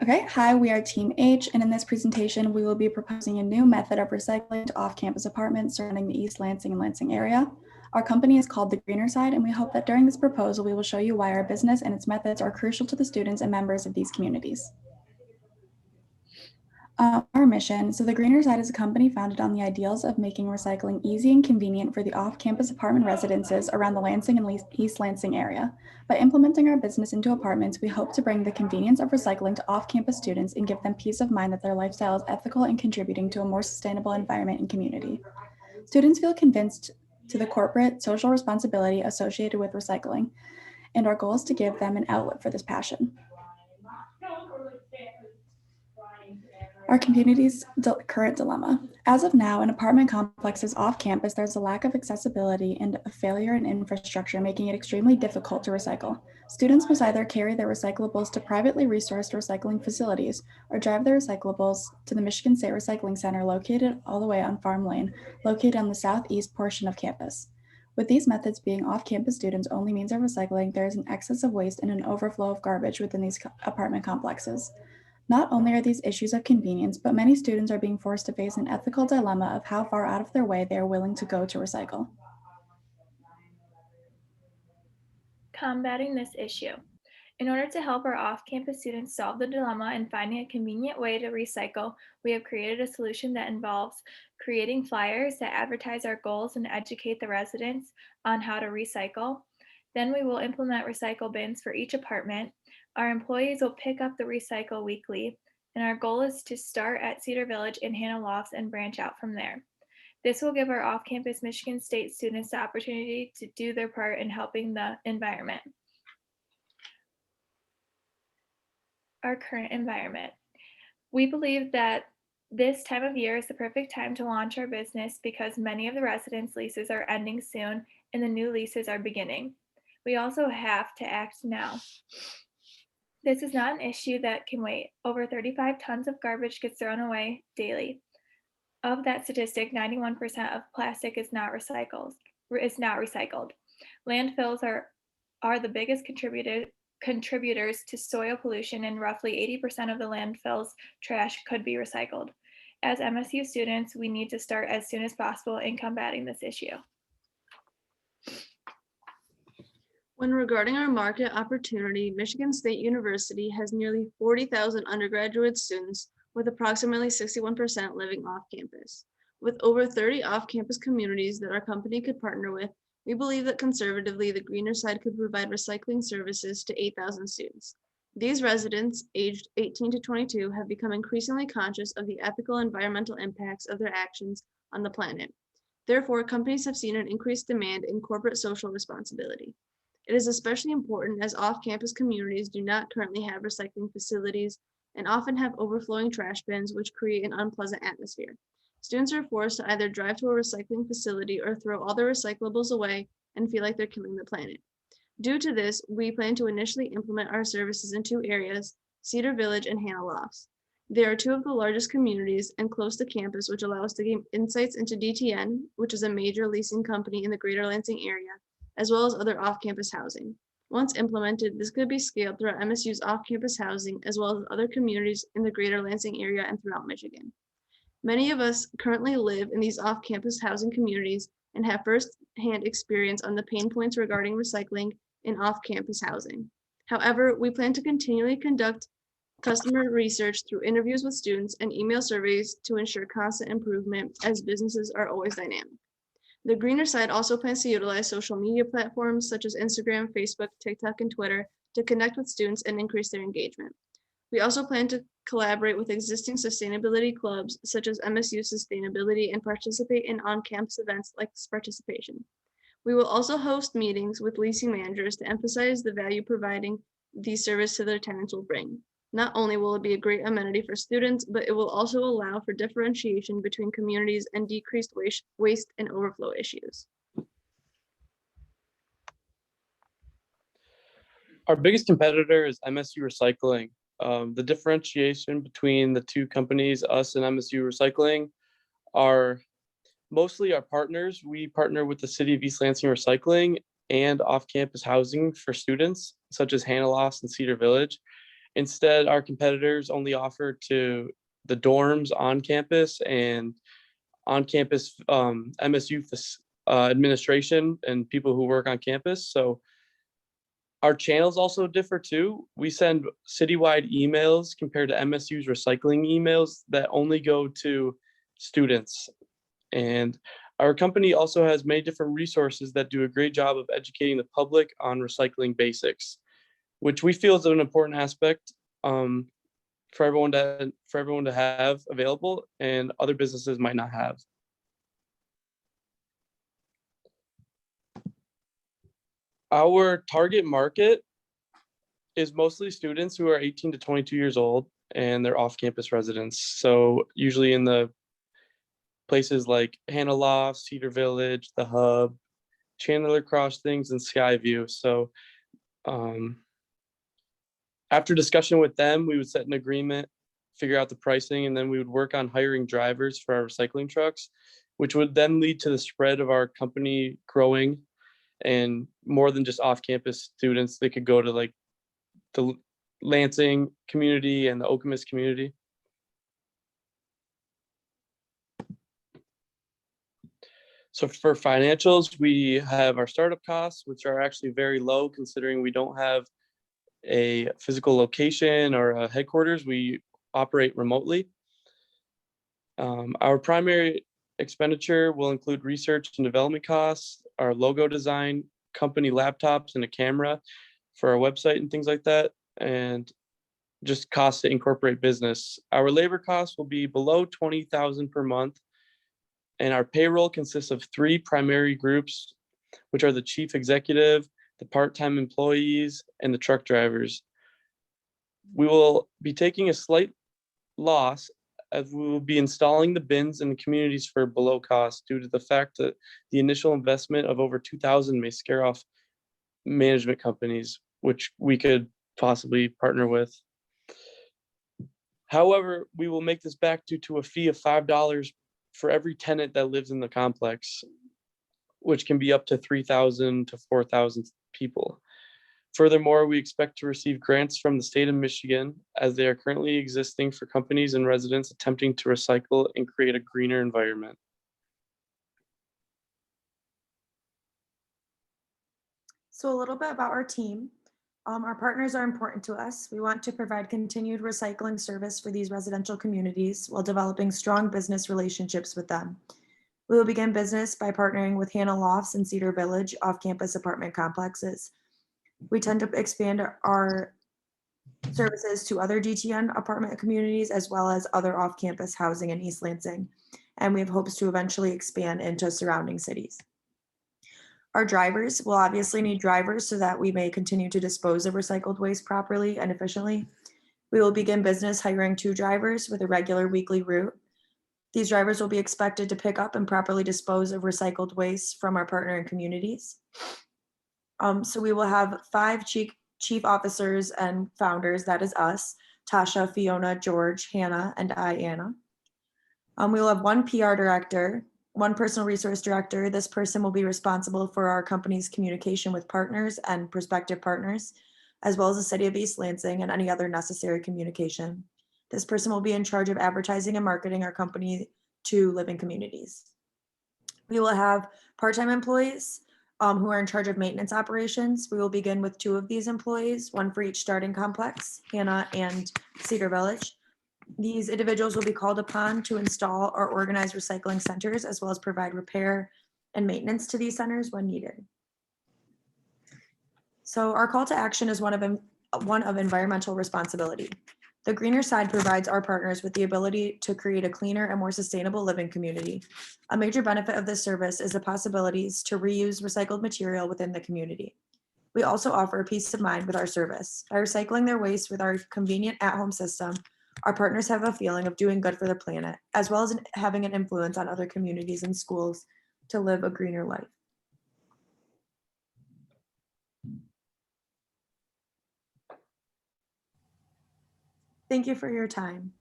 Okay, hi, we are Team H, and in this presentation, we will be proposing a new method of recycling to off-campus apartments surrounding the East Lansing and Lansing area. Our company is called The Greener Side, and we hope that during this proposal, we will show you why our business and its methods are crucial to the students and members of these communities. Our mission. So the Greener Side is a company founded on the ideals of making recycling easy and convenient for the off-campus apartment residences around the Lansing and East Lansing area. By implementing our business into apartments, we hope to bring the convenience of recycling to off-campus students and give them peace of mind that their lifestyle is ethical and contributing to a more sustainable environment and community. Students feel convinced to the corporate social responsibility associated with recycling, and our goal is to give them an outlet for this passion. Our community's current dilemma. As of now, in apartment complexes off campus, there's a lack of accessibility and a failure in infrastructure, making it extremely difficult to recycle. Students must either carry their recyclables to privately resourced recycling facilities or drive their recyclables to the Michigan State Recycling Center located all the way on Farm Lane, located on the southeast portion of campus. With these methods being off-campus students' only means of recycling, there is an excess of waste and an overflow of garbage within these apartment complexes. Not only are these issues of convenience, but many students are being forced to face an ethical dilemma of how far out of their way they are willing to go to recycle. Combating this issue. In order to help our off-campus students solve the dilemma and finding a convenient way to recycle, we have created a solution that involves creating flyers that advertise our goals and educate the residents on how to recycle. Then we will implement recycle bins for each apartment. Our employees will pick up the recycle weekly, and our goal is to start at Cedar Village and Hannah Lofts and branch out from there. This will give our off-campus Michigan State students the opportunity to do their part in helping the environment. Our current environment. We believe that this time of year is the perfect time to launch our business because many of the residents' leases are ending soon and the new leases are beginning. We also have to act now. This is not an issue that can wait. Over 35 tons of garbage gets thrown away daily. Of that statistic, 91% of plastic is not recycled. Landfills are the biggest contributors to soil pollution, and roughly 80% of the landfill's trash could be recycled. As MSU students, we need to start as soon as possible in combating this issue. When regarding our market opportunity, Michigan State University has nearly 40,000 undergraduate students, with approximately 61% living off campus. With over 30 off-campus communities that our company could partner with, we believe that conservatively, the Greener Side could provide recycling services to 8,000 students. These residents, aged 18 to 22, have become increasingly conscious of the ethical and environmental impacts of their actions on the planet. Therefore, companies have seen an increased demand in corporate social responsibility. It is especially important as off-campus communities do not currently have recycling facilities and often have overflowing trash bins, which create an unpleasant atmosphere. Students are forced to either drive to a recycling facility or throw all their recyclables away and feel like they're killing the planet. Due to this, we plan to initially implement our services in two areas, Cedar Village and Hannah Lofts. They are two of the largest communities and close to campus, which allow us to gain insights into DTN, which is a major leasing company in the greater Lansing area, as well as other off-campus housing. Once implemented, this could be scaled throughout MSU's off-campus housing, as well as other communities in the greater Lansing area and throughout Michigan. Many of us currently live in these off-campus housing communities and have first-hand experience on the pain points regarding recycling in off-campus housing. However, we plan to continually conduct customer research through interviews with students and email surveys to ensure constant improvement, as businesses are always dynamic. The Greener Side also plans to utilize social media platforms such as Instagram, Facebook, TikTok, and Twitter to connect with students and increase their engagement. We also plan to collaborate with existing sustainability clubs such as MSU Sustainability and participate in on-campus events like this participation. We will also host meetings with leasing managers to emphasize the value providing these services to their tenants will bring. Not only will it be a great amenity for students, but it will also allow for differentiation between communities and decreased waste and overflow issues. Our biggest competitor is MSU Recycling. The differentiation between the two companies, us and MSU Recycling, are mostly our partners. We partner with the City of East Lansing Recycling and off-campus housing for students, such as Hannah Lofts and Cedar Village. Instead, our competitors only offer to the dorms on campus and on-campus MSU administration and people who work on campus. So our channels also differ too. We send citywide emails compared to MSU's recycling emails that only go to students. And our company also has many different resources that do a great job of educating the public on recycling basics, which we feel is an important aspect for everyone to have available, and other businesses might not have. Our target market is mostly students who are 18 to 22 years old and they're off-campus residents. So usually in the places like Hannah Loft, Cedar Village, the Hub, Chandler Crossings, and Skyview. So after discussion with them, we would set an agreement, figure out the pricing, and then we would work on hiring drivers for our recycling trucks, which would then lead to the spread of our company growing, and more than just off-campus students. They could go to like the Lansing community and the Okemos community. So for financials, we have our startup costs, which are actually very low considering we don't have a physical location or a headquarters. We operate remotely. Our primary expenditure will include research and development costs, our logo design, company laptops, and a camera for our website and things like that, and just costs to incorporate business. Our labor costs will be below $20,000 per month, and our payroll consists of 3 primary groups, which are the chief executive, the part-time employees, and the truck drivers. We will be taking a slight loss as we will be installing the bins in the communities for below cost due to the fact that the initial investment of over $2,000 may scare off management companies, which we could possibly partner with. However, we will make this back due to a fee of $5 for every tenant that lives in the complex, which can be up to 3,000 to 4,000 people. Furthermore, we expect to receive grants from the state of Michigan as they are currently existing for companies and residents attempting to recycle and create a greener environment. So a little bit about our team. Our partners are important to us. We want to provide continued recycling service for these residential communities while developing strong business relationships with them. We will begin business by partnering with Hannah Lofts and Cedar Village off-campus apartment complexes. We tend to expand our services to other DTN apartment communities as well as other off-campus housing in East Lansing, and we have hopes to eventually expand into surrounding cities. Our drivers will obviously need drivers so that we may continue to dispose of recycled waste properly and efficiently. We will begin business hiring 2 drivers with a regular weekly route. These drivers will be expected to pick up and properly dispose of recycled waste from our partnering communities. So we will have 5 chief officers and founders, that is us, Tasha, Fiona, George, Hannah, and I, Anna. We will have 1 PR director, 1 personal resource director. This person will be responsible for our company's communication with partners and prospective partners, as well as the city of East Lansing and any other necessary communication. This person will be in charge of advertising and marketing our company to living communities. We will have part-time employees who are in charge of maintenance operations. We will begin with 2 of these employees, 1 for each starting complex, Hannah and Cedar Village. These individuals will be called upon to install or organize recycling centers, as well as provide repair and maintenance to these centers when needed. So our call to action is one of environmental responsibility. The greener side provides our partners with the ability to create a cleaner and more sustainable living community. A major benefit of this service is the possibilities to reuse recycled material within the community. We also offer peace of mind with our service. By recycling their waste with our convenient at-home system, our partners have a feeling of doing good for the planet, as well as having an influence on other communities and schools to live a greener life. Thank you for your time.